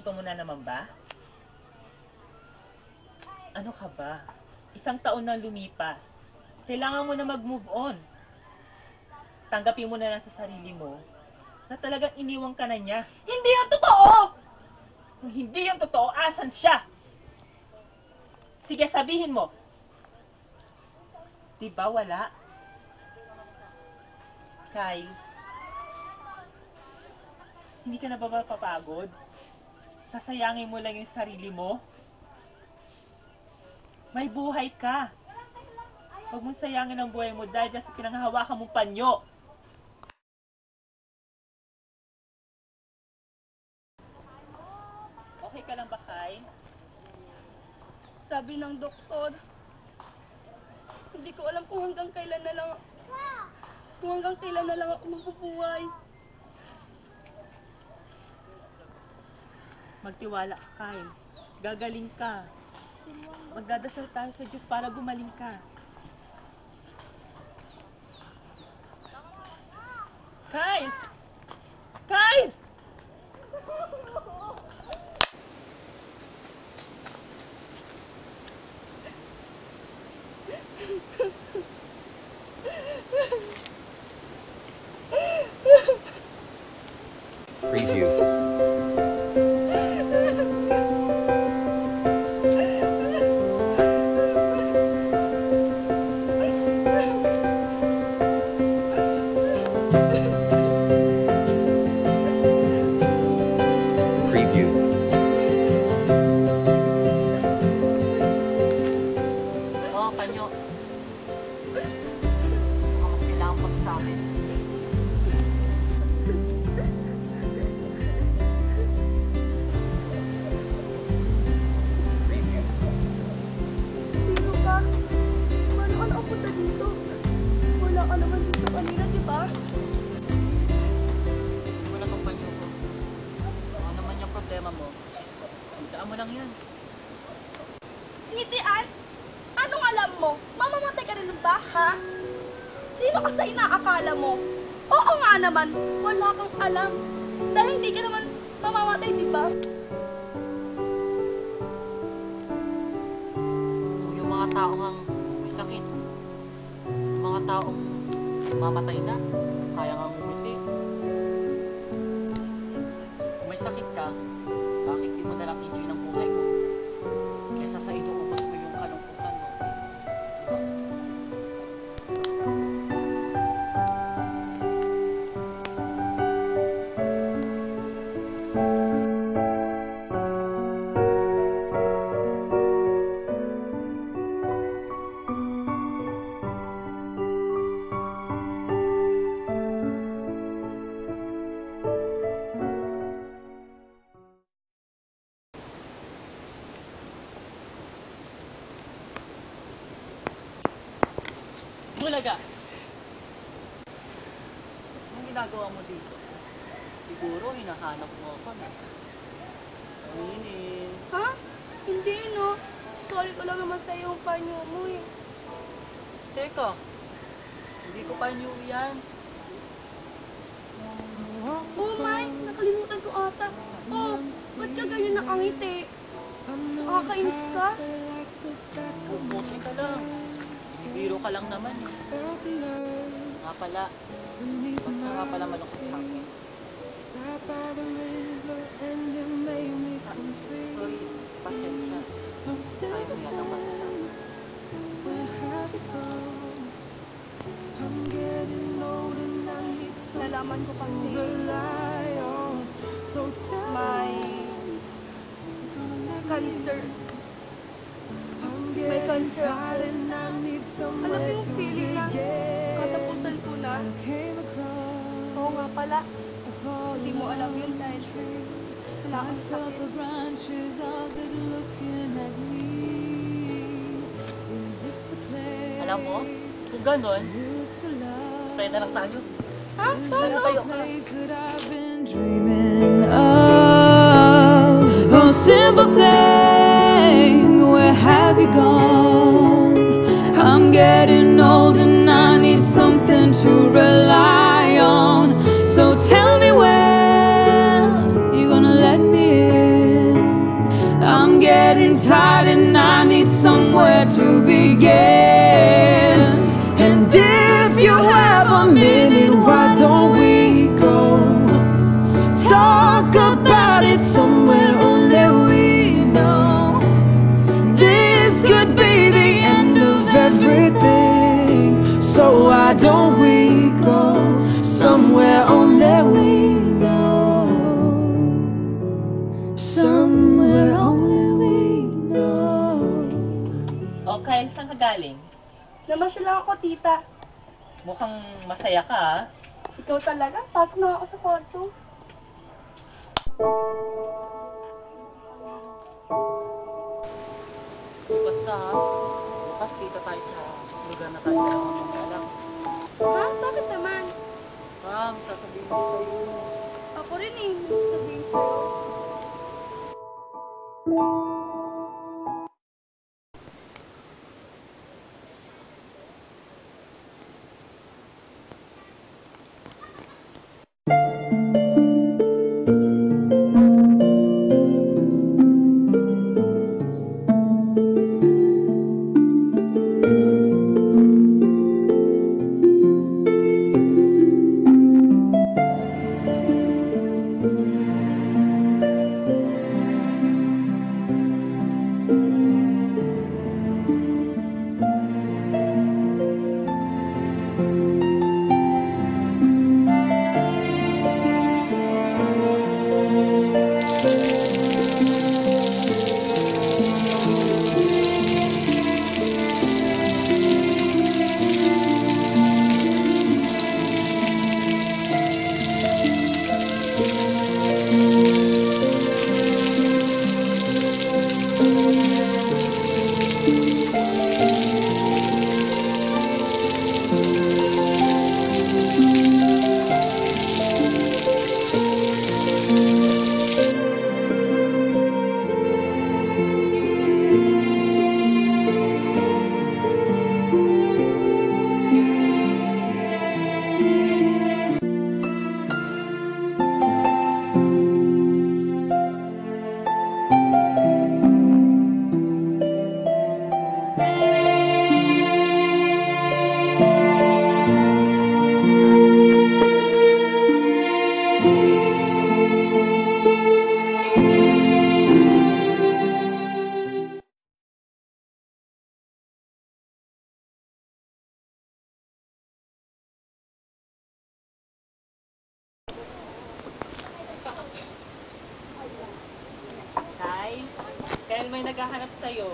Naisipan mo na naman ba? Ano ka ba? 1 taon na lumipas. Kailangan mo na mag-move on. Tanggapin mo na lang sa sarili mo na talagang iniwang ka na niya. Hindi yan totoo! Kung hindi yung totoo, asan siya? Sige, sabihin mo. Diba wala? Kyle, hindi ka na ba mapapagod? Sasayangin mo lang yung sarili mo? May buhay ka. Huwag mong sayangin ang buhay mo dahil dyan sa pinanghahawakan mong panyo. Okay ka lang ba, Kyle? Sabi ng doktor, hindi ko alam kung hanggang kailan na lang ako mabubuhay. Magtiwala ka, Kyle. Gagaling ka. Magdadasal tayo sa Diyos para gumaling ka. Kyle! Kyle! Preview. Preview. Oo, panyo. Mas kailangan pa sa akin. Sino ka? Paano ka nakapunta dito? Wala ka naman dito kanina, di ba? Wala kang panyo ko. Ano naman yung problema mo? Daan mo lang yan. Ngitian? Anong alam mo? Mamamatay ka rin ba, ha? Sino ka sa inaakala mo? Oo nga naman, wala kang alam. Dahil hindi ka naman mamamatay, di ba? Yung mga taong may sakit, yung mga taong mamatay na, kaya nga ngumiti. Kung may sakit ka, bakit di mo nalang enjoy ng buhay mo? Kesa sa inuubos mo yung kalungkutan mo. Diba? Bulaga! Anong ginagawa mo dito? Siguro hinahanap mo ako na. Aminin. Ha? Hindi, no? Sorry ko lang naman sa yung panyo mo, eh. Teka, hindi ko pa new yan. Oh my, nakalimutan ko ata. Oh, ba't ka ganyan nakangiti? Nakakainis ka? Buti ka lang. Bibiro ka lang naman eh. Nga pala, ba't ka nga pala malungkot sa akin? Sorry, pasensya. Ayaw mo yata ba sa akin? Nalaman ko kasi may cancer. May cancer ako. Alam mo yung feeling na katapusan ko na? Oo nga pala. Hindi mo alam yun dahil wala kang sakit. Alam mo, kung ganon, pwede na lang tayo. Ha? Pero tayo ka. Dreaming of a simple thing. Where have you gone? I'm getting old and I need something to rely on. So tell me when you're gonna let me in. getting tired and I need somewhere to begin. And if you have a minute, why don't we go talk about it somewhere only we know? This could be the end of everything, so why don't we go somewhere only we know? Somewhere only we know. O, Kyle, saan ka galing? Namasyal lang ako, tita. Mukhang masaya ka, ah. Ikaw talaga? Pasok na ako sa kwarto. Basta, ha? Bukas kita tayo sa lugar na tayo kailangan mong alam. Ha? Bakit naman? May sasabihin ko sa'yo. Ako rin eh, may sasabihin sa'yo. Kyle, may naghahanap sa'yo.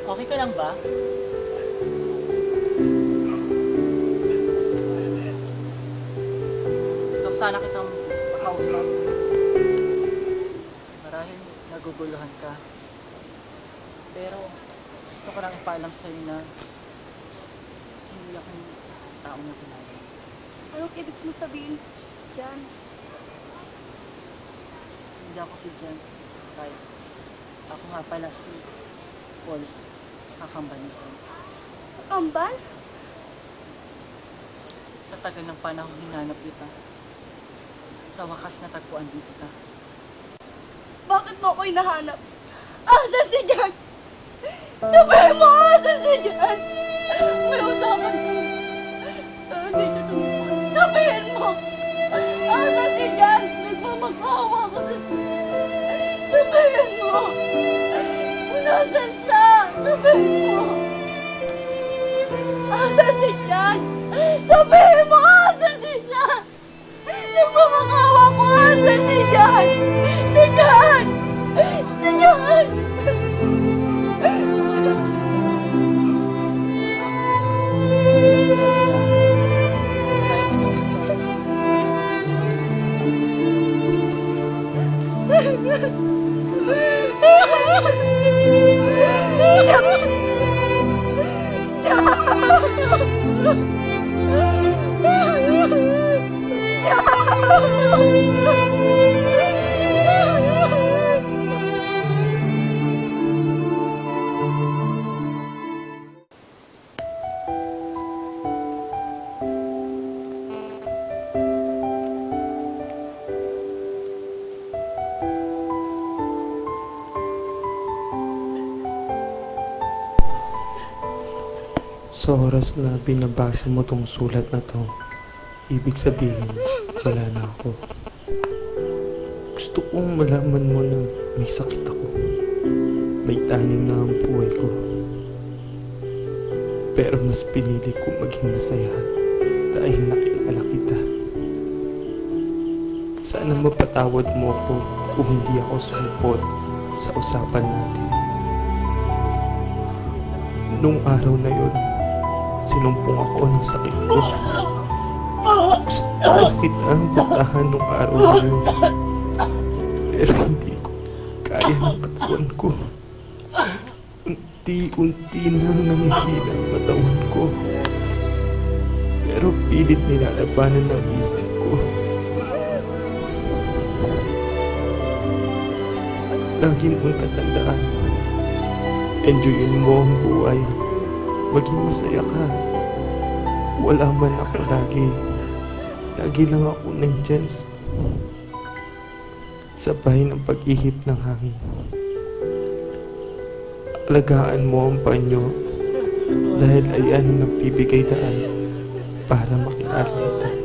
Okay ka lang ba? Gusto sana kitang makausap. Marahil naguguluhan ka. Pero gusto ko lang ipaalam sa'yo na hindi ako yung tao na tinawag. Anong ibig mo sabihin dyan? Hindi ako si Jen. Kyle. Ako nga pala si Paul. Kakambal nito. Kambal? Sa tagal ng panahon hinanap kita. Sa wakas natagpuan din kita. Bakit mo ako hinahanap? Asan si Jan? Sabihin mo, asan si Jan? May usapan ko. Pero hindi siya sumusunod. Sabihin mo! Asan si Jan? Nagmamakawa ko sa... Sabihin mo! Nasaan siya? Sabihin mo! Asan si Jan? Sabihin mo! Asan si Jan? Nagmamakawa ko! Asan si Jan? Si Jan! Si Jan! Jan! Sa oras na binabasa mo tong sulat na to, ibig sabihin, wala na ako. Gusto kong malaman mo na may sakit ako. May taning na ang buhay ko. Pero mas pinili ko maging masaya dahil nakilala kita. Sana mapatawad mo ako kung hindi ako sumupot sa usapan natin. Nung araw na yun, sinumpong ako ng sakit ko. Gusto kitang butahan nung araw na yun. Pero hindi ko kaya ng katawan ko. Unti-unti nang nanghihina ang katawan ko. Pero pilit nilalabanan ng isip ko. Lagi mong tatandaan. Enjoyin mo ang buhay. Maging masaya ka. Wala man ako lagi. Lagi lang ako nandyan sa bahay ng pag-ihip ng hangin. Alagaan mo ang panyo dahil ay ang nagbibigay daan para makilala kita.